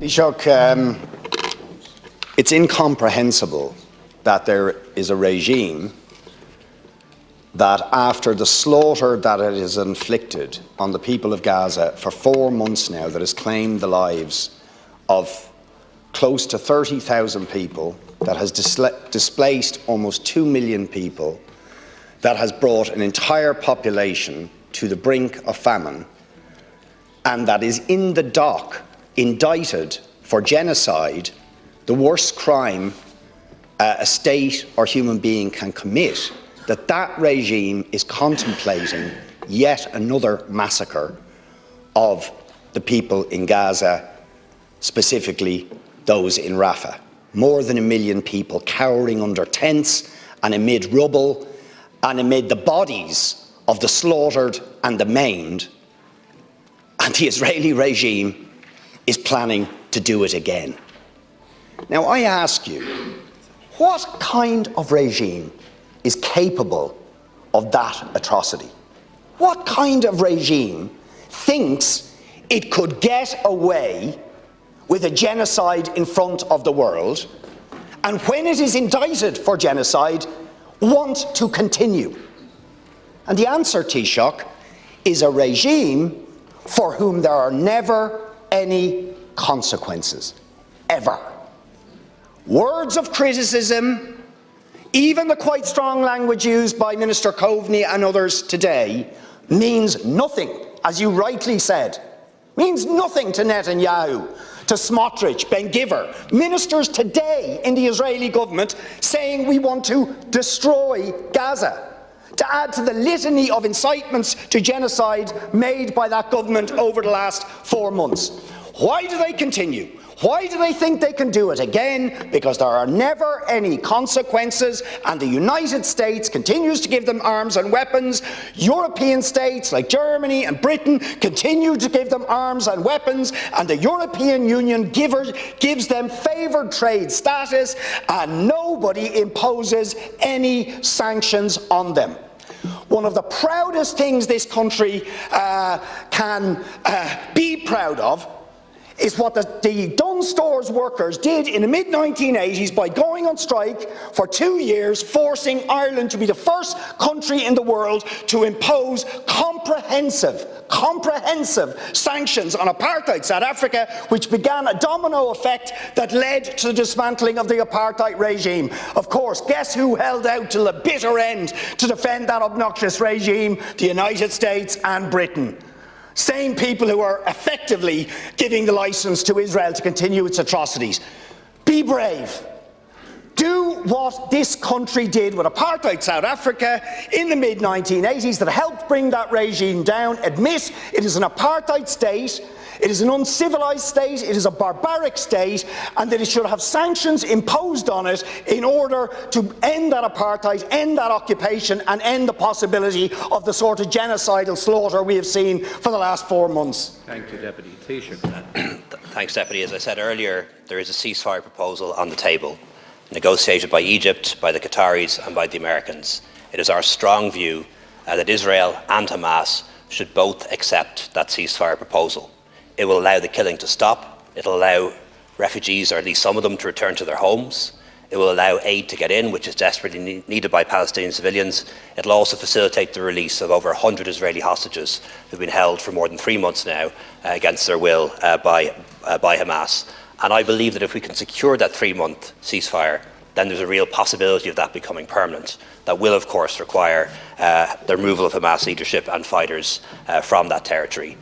Taoiseach, it's incomprehensible that there is a regime that, after the slaughter that it has inflicted on the people of Gaza for 4 months now, that has claimed the lives of close to 30,000 people, that has displaced almost 2 million people, that has brought an entire population to the brink of famine, and that is in the dock indicted for genocide, the worst crime a state or human being can commit, that regime is contemplating yet another massacre of the people in Gaza, specifically those in Rafah. More than 1 million people cowering under tents and amid rubble and amid the bodies of the slaughtered and the maimed, and the Israeli regime is planning to do it again. Now, I ask you, what kind of regime is capable of that atrocity? What kind of regime thinks it could get away with a genocide in front of the world, and when it is indicted for genocide, want to continue? And the answer, Taoiseach, is a regime for whom there are never any consequences, ever. Words of criticism, even the quite strong language used by Minister Coveney and others today, means nothing, as you rightly said. Means nothing to Netanyahu, to Smotrich, Ben-Gvir, ministers today in the Israeli government saying we want to destroy Gaza, to add to the litany of incitements to genocide made by that government over the last 4 months. Why do they continue? Why do they think they can do it again? Because there are never any consequences, and the United States continues to give them arms and weapons. European states like Germany and Britain continue to give them arms and weapons, and the European Union gives them favoured trade status, and nobody imposes any sanctions on them. One of the proudest things this country can be proud of is what the Dunnes Stores workers did in the mid-1980s by going on strike for 2 years, forcing Ireland to be the first country in the world to impose comprehensive sanctions on apartheid South Africa, which began a domino effect that led to the dismantling of the apartheid regime. Of course, guess who held out till the bitter end to defend that obnoxious regime? The United States and Britain. Same people who are effectively giving the licence to Israel to continue its atrocities. Be brave. Do what this country did with apartheid South Africa in the mid-1980s that helped bring that regime down. Admit it is an apartheid state, it is an uncivilised state, it is a barbaric state, and that it should have sanctions imposed on it in order to end that apartheid, end that occupation, and end the possibility of the sort of genocidal slaughter we have seen for the last 4 months. Thank you, Deputy Taoiseach. Thanks, Deputy. As I said earlier, there is a ceasefire proposal on the table, negotiated by Egypt, by the Qataris and by the Americans. It is our strong view that Israel and Hamas should both accept that ceasefire proposal. It will allow the killing to stop. It will allow refugees, or at least some of them, to return to their homes. It will allow aid to get in, which is desperately needed by Palestinian civilians. It will also facilitate the release of over 100 Israeli hostages who have been held for more than 3 months now against their will by Hamas. And I believe that if we can secure that 3-month ceasefire, then there's a real possibility of that becoming permanent. That will, of course, require the removal of Hamas leadership and fighters from that territory.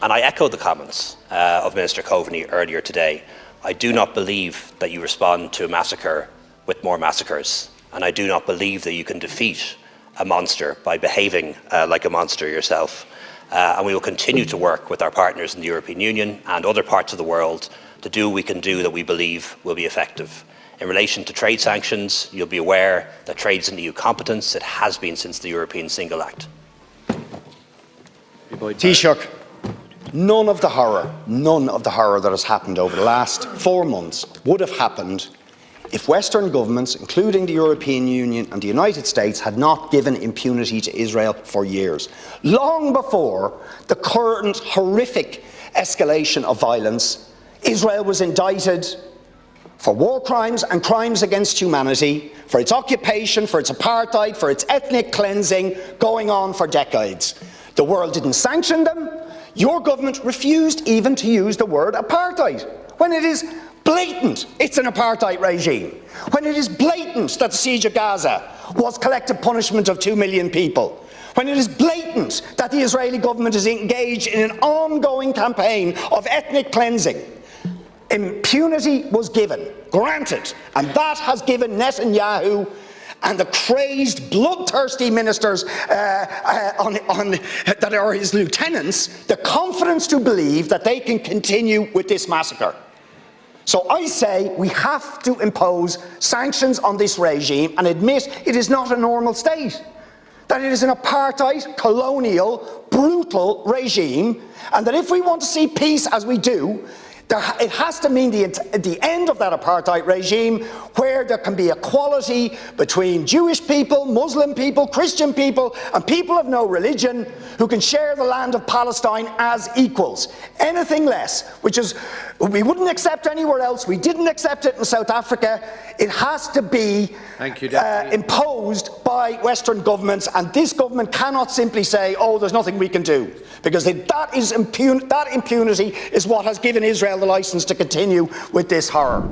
And I echo the comments of Minister Coveney earlier today. I do not believe that you respond to a massacre with more massacres, and I do not believe that you can defeat a monster by behaving like a monster yourself. And we will continue to work with our partners in the European Union and other parts of the world to do what we can do that we believe will be effective. In relation to trade sanctions, you'll be aware that trade is an EU competence. It has been since the European Single Act. Taoiseach, none of the horror that has happened over the last 4 months would have happened if Western governments, including the European Union and the United States, had not given impunity to Israel for years. Long before the current horrific escalation of violence Israel was indicted for war crimes and crimes against humanity, for its occupation, for its apartheid, for its ethnic cleansing, going on for decades. The world didn't sanction them. Your government refused even to use the word apartheid, when it is blatant it's an apartheid regime, when it is blatant that the siege of Gaza was collective punishment of 2 million people, when it is blatant that the Israeli government is engaged in an ongoing campaign of ethnic cleansing. Impunity was given, granted, and that has given Netanyahu and the crazed, bloodthirsty ministers that are his lieutenants the confidence to believe that they can continue with this massacre. So I say we have to impose sanctions on this regime and admit it is not a normal state, that it is an apartheid, colonial, brutal regime, and that if we want to see peace as we do, it has to mean the end of that apartheid regime, where there can be equality between Jewish people, Muslim people, Christian people, and people of no religion who can share the land of Palestine as equals. Anything less, which is we wouldn't accept anywhere else, we didn't accept it in South Africa, it has to be imposed by Western governments, and this government cannot simply say, oh, there's nothing we can do, because that impunity is what has given Israel the license to continue with this horror.